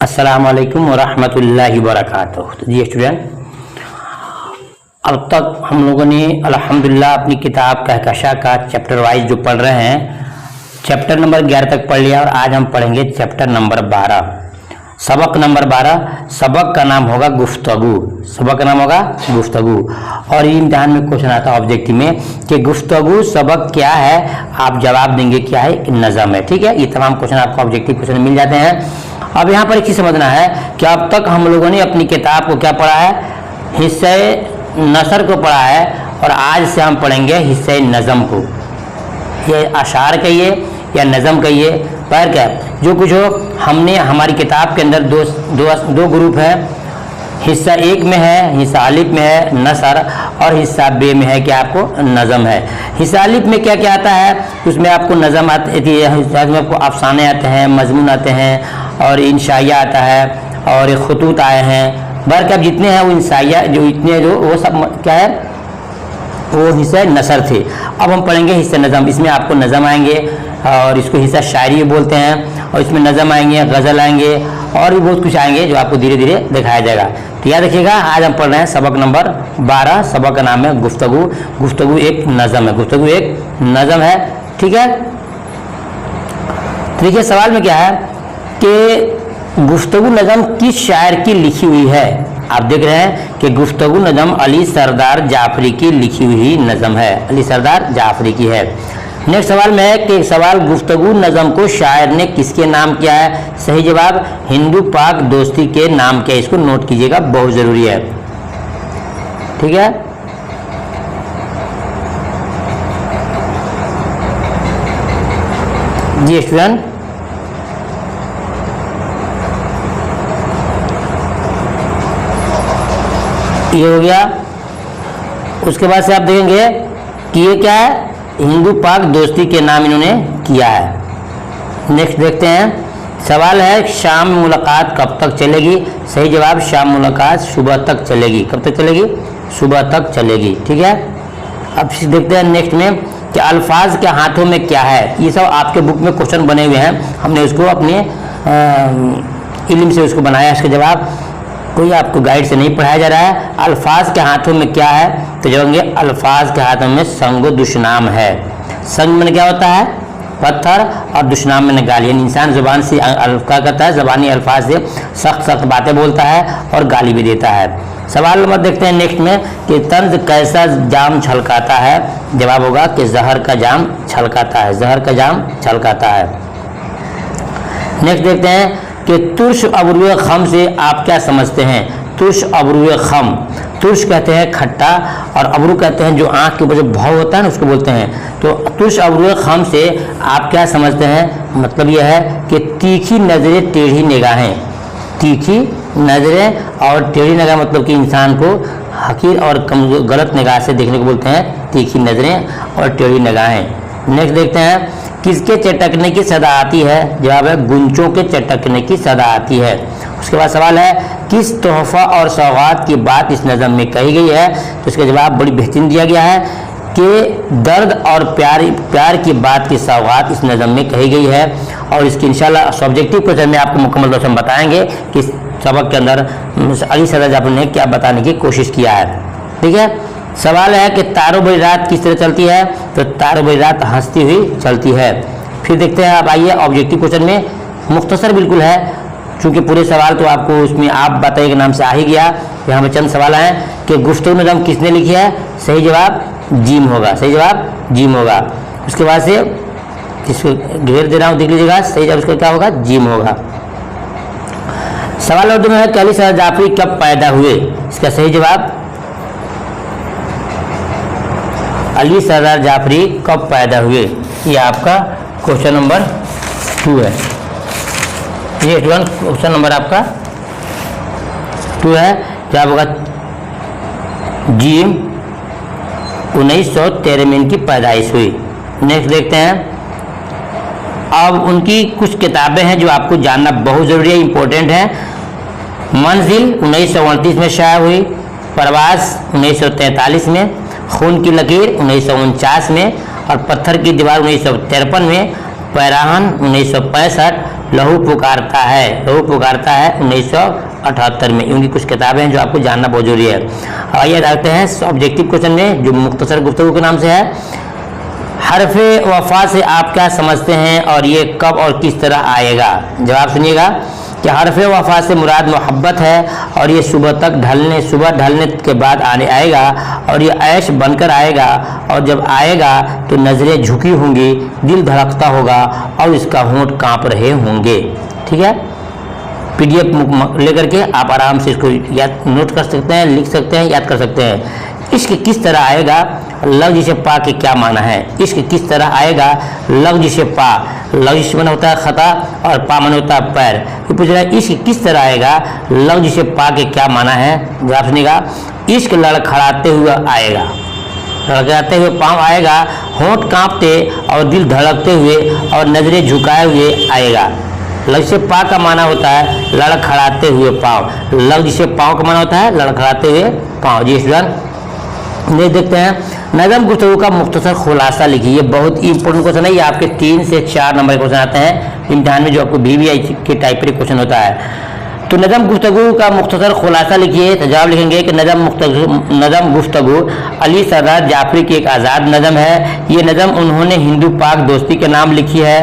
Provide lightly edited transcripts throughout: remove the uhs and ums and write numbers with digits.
अस्सलामुअलैकुम वरहमतुल्लाहि वबरकातुहू। तो जी स्टूडेंट, अब तक हम लोगों ने अल्हम्दुलिल्लाह अपनी किताब कहकशा का चैप्टर वाइज जो पढ़ रहे हैं, चैप्टर नंबर 11 तक पढ़ लिया और आज हम पढ़ेंगे चैप्टर नंबर 12, सबक नंबर 12। सबक का नाम होगा गुफ्तगू। सबक का नाम होगा गुफ्तगू। और ये इम्तिहान में क्वेश्चन आता है ऑब्जेक्टिव में कि गुफ्तगू सबक क्या है, आप जवाब देंगे क्या है, नज़म है। ठीक है, ये तमाम क्वेश्चन आपको ऑब्जेक्टिव क्वेश्चन मिल जाते हैं। अब यहाँ पर एक चीज़ समझना है कि अब तक हम लोगों ने अपनी किताब को क्या पढ़ा है, हिस्से नसर को पढ़ा है और आज से हम पढ़ेंगे हिस्से नज़म को। ये अशार कहिए या नज़म कहिए, पर क्या जो कुछ हो, हमने हमारी किताब के अंदर दो ग्रुप है। हिस्सा एक में है, हिस्सा अलिफ में है नसर, और हिस्सा बे में है कि आपको नज़म है। हिस्सा अलिफ में क्या क्या आता है, उसमें आपको नज़म आती है, उसमें आपको अफसाने आते हैं, मजमून आते हैं और इंशाइया आता है और खतूत आए हैं। बहरकब जितने हैं वो इंशाइया जो वो सब क्या है, वो हिस्सा नसर थे। अब हम पढ़ेंगे हिस्सा नज़म। इसमें आपको नज़म आएंगे और इसको हिस्सा शायरी बोलते हैं, और इसमें नज़म आएंगे, गज़ल आएंगे और भी बहुत कुछ आएंगे जो आपको धीरे धीरे दिखाया जाएगा। तो याद रखिएगा, आज हम पढ़ रहे हैं सबक नंबर 12। सबक का नाम है गुफ्तगू। गुफ्तगू एक नज़म है, गुफ्तगू एक नज़म है। ठीक है, तो देखिए सवाल में क्या है कि गुफ्तगू नज़म किस शायर की लिखी हुई है। आप देख रहे हैं कि गुफ्तगू नज़म अली सरदार जाफरी की लिखी हुई नज़म है, अली सरदार जाफरी की है। नेक्स्ट सवाल में है कि सवाल गुफ्तगू नज़म को शायर ने किसके नाम किया है। सही जवाब हिंदू पाक दोस्ती के नाम किया। इसको नोट कीजिएगा, बहुत ज़रूरी है। ठीक है, जी स्टूडेंट, ये हो गया। उसके बाद से आप देखेंगे कि ये क्या है, हिंदू पाक दोस्ती के नाम इन्होंने किया है। नेक्स्ट देखते हैं, सवाल है शाम मुलाकात कब तक चलेगी। सही जवाब शाम मुलाकात सुबह तक चलेगी। कब तक चलेगी, सुबह तक चलेगी। ठीक है, अब देखते हैं नेक्स्ट में कि अल्फाज के हाथों में क्या है। ये सब आपके बुक में क्वेश्चन बने हुए हैं, हमने उसको अपने इल्म से उसको बनाया। इसका जवाब कोई आपको गाइड से नहीं पढ़ाया जा रहा है। अल्फाज के हाथों में क्या है, तो जवाब अल्फाज के हाथों में संगो दुश्नाम है। संग में क्या होता है, पत्थर, और दुश्नाम में गाली। इंसान जुबान से क्या करता है, ज़बानी अल्फाज से सख्त सख्त बातें बोलता है और गाली भी देता है। सवाल नंबर देखते हैं नेक्स्ट में कि तर्ज कैसा जाम छलकाता है। जवाब होगा कि जहर का जाम छलकाता है, जहर का जाम छलकाता है। नेक्स्ट देखते हैं कि तुर्श अबरूए खम से आप क्या समझते हैं। तुर्श अबरूए खम, तुर्श कहते हैं खट्टा और अबरू कहते हैं जो आँख के ऊपर जो भाव होता है ना, उसको बोलते हैं। तो तुर्श अबरूए खम से आप क्या समझते हैं, मतलब यह है कि तीखी नज़रें टेढ़ी निगाहें। तीखी नज़रें और टेढ़ी निगाह मतलब कि इंसान को हकीर और गलत निगाह से देखने को बोलते हैं तीखी नज़रें और टेढ़ी निगाहें। नेक्स्ट देखते हैं किसके चटकने की सदा आती है। जवाब है गुंचों के चटकने की सदा आती है। उसके बाद सवाल है किस तोहफा और सौगात की बात इस नज़म में कही गई है। तो इसका जवाब बड़ी बेहतरीन दिया गया है कि दर्द और प्यार की बात की सौगात इस नज़म में कही गई है। और इसकी इंशाल्लाह सब्जेक्टिव क्वेश्चन में आपको मुकम्मल तौर से बताएंगे कि सबक के अंदर अली सरदार जाफरी ने क्या बताने की कोशिश किया है। ठीक है, सवाल है कि तारो बड़ी रात किस तरह चलती है। तो तारो बड़ी रात हंसती हुई चलती है। फिर देखते हैं, अब आइए ऑब्जेक्टिव क्वेश्चन में, मुख्तसर बिल्कुल है क्योंकि पूरे सवाल तो आपको उसमें आप बताइए के नाम से आ ही गया। यहाँ पर चंद सवाल हैं कि गुफ्तगू नज़म किसने लिखी है। सही जवाब जीम होगा, सही जवाब जीम होगा। उसके बाद से इसको घेर दे रहा हूँ, देख लीजिएगा, सही जवाब इसका क्या होगा, जीम होगा। सवाल उर्दू में है कि अली सरदार जाफरी कब पैदा हुए। इसका सही जवाब अली सरदार जाफरी कब पैदा हुए। ये आपका क्वेश्चन नंबर 2 है। ये क्वेश्चन नंबर आपका 2 है। जवाब होगा जीम 1913 में इनकी पैदाइश हुई। नेक्स्ट देखते हैं, अब उनकी कुछ किताबें हैं जो आपको जानना बहुत ज़रूरी है, इंपॉर्टेंट है। मंजिल 1929 में शाया हुई, परवास 1943 में, खून की लकीर 1949 में और पत्थर की दीवार 1953 में, पैराहन 1965, लहू पुकारता है, लहू पुकारता है 1978 में। उनकी कुछ किताबें हैं जो आपको जानना बहुत जरूरी है। आइए देखते हैं ऑब्जेक्टिव क्वेश्चन में जो मुख्तसर गुफ्तगू के नाम से है। हरफे वफा से आप क्या समझते हैं और ये कब और किस तरह आएगा? जवाब सुनिएगा कि हरफे वफा से मुराद मोहब्बत है और ये सुबह ढलने के बाद आएगा और ये ऐश बनकर आएगा, और जब आएगा तो नज़रें झुकी होंगी, दिल धड़कता होगा और इसका होंठ कांप रहे होंगे। ठीक है, PDF लेकर के आप आराम से इसको याद नोट कर सकते हैं, लिख सकते हैं, याद कर सकते हैं। इश्क किस तरह आएगा, लफ्ज़ से पा के क्या माना है? इश्क किस तरह आएगा, लफ्ज़ से पा, लफ्ज़ मन होता है खता और पा मन होता है पैर। ये पूछ रहा है इश्क किस तरह आएगा, लफ्ज़ से पा के क्या माना है? जवाब सुनिएगा, इश्क लड़खड़ाते हुए आएगा, लड़खड़ाते हुए पाँव आएगा, होंठ कांपते और दिल धड़कते हुए और नजरें झुकाए हुए आएगा। लफ्ज़ से पा का माना होता है लड़खड़ाते हुए पाँव, लफ्ज़ से पाँव का माना होता है लड़खड़ाते हुए पाँव। जी स्टूडेंट, ये देखते हैं नज़म गुफ्तगू का मुख्तसर खुलासा लिखिए। ये बहुत ही इंपॉर्टेंट क्वेश्चन है, ये आपके 3 से 4 नंबर के क्वेश्चन आते हैं इम्तिहान में, जो आपको BBI के टाइप पर क्वेश्चन होता है। तो नज़म गुफ्तगू का मुख्तसर खुलासा लिखिए। तो जवाब लिखेंगे कि नज़म गुफ्तगू अली सरदार जाफरी की एक आज़ाद नज़म है। ये नज़म उन्होंने हिंदू पाक दोस्ती के नाम लिखी है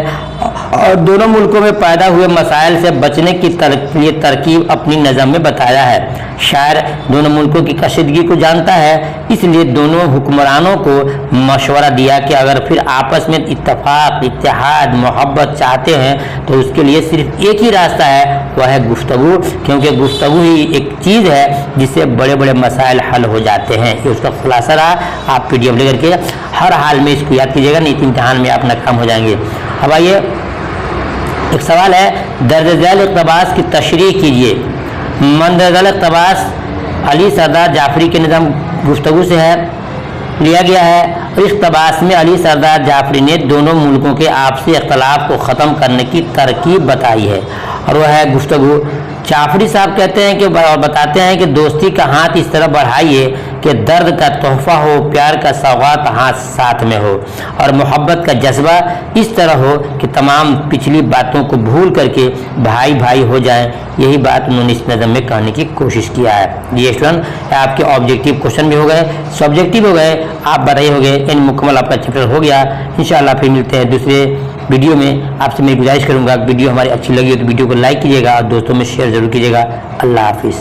और दोनों मुल्कों में पैदा हुए मसाइल से बचने की लिए तरकीब अपनी नज़म में बताया है। शायर दोनों मुल्कों की कशीदगी को जानता है, इसलिए दोनों हुक्मरानों को मशवरा दिया कि अगर फिर आपस में इत्तेफाक, इत्तेहाद, मोहब्बत चाहते हैं तो उसके लिए सिर्फ एक ही रास्ता है, वह है गुफ्तगू, क्योंकि गुफ्तगू ही एक चीज़ है जिससे बड़े बड़े मसाइल हल हो जाते हैं। ये उसका खुलासा रहा। आप PDF लेकर के हर हाल में इसको याद कीजिएगा, नहीं तो इम्तिहान में आप नाकाम हो जाएंगे। अब आइए एक सवाल है, दर्ज-ए-झैल इक़्तिबास की तशरीह कीजिए। मंदरजल इक़्तिबास अली सरदार जाफरी के नज़म गुफ्तगू से है, लिया गया है। और इक़्तिबास में अली सरदार जाफरी ने दोनों मुल्कों के आपसी इख्तलाफ को ख़त्म करने की तरकीब बताई है, और वह है गुफ्तगू। जाफरी साहब कहते हैं कि बताते हैं कि दोस्ती का हाथ इस तरह बढ़ाइए कि दर्द का तोहफा हो, प्यार का सौगात हाथ साथ में हो, और मोहब्बत का जज्बा इस तरह हो कि तमाम पिछली बातों को भूल करके भाई भाई हो जाएं। यही बात उन्होंने इस नज़म में कहने की कोशिश किया है। ये स्टूडेंट आपके ऑब्जेक्टिव क्वेश्चन भी हो गए, सब्जेक्टिव हो गए, आप बताइए हो गए, इन मुकम्मल आपका चैप्टर हो गया। इंशाअल्लाह फिर मिलते हैं दूसरे वीडियो में। आपसे मैं गुजारिश करूंगा वीडियो हमारी अच्छी लगी हो तो वीडियो को लाइक कीजिएगा और दोस्तों में शेयर जरूर कीजिएगा। अल्लाह हाफिज़।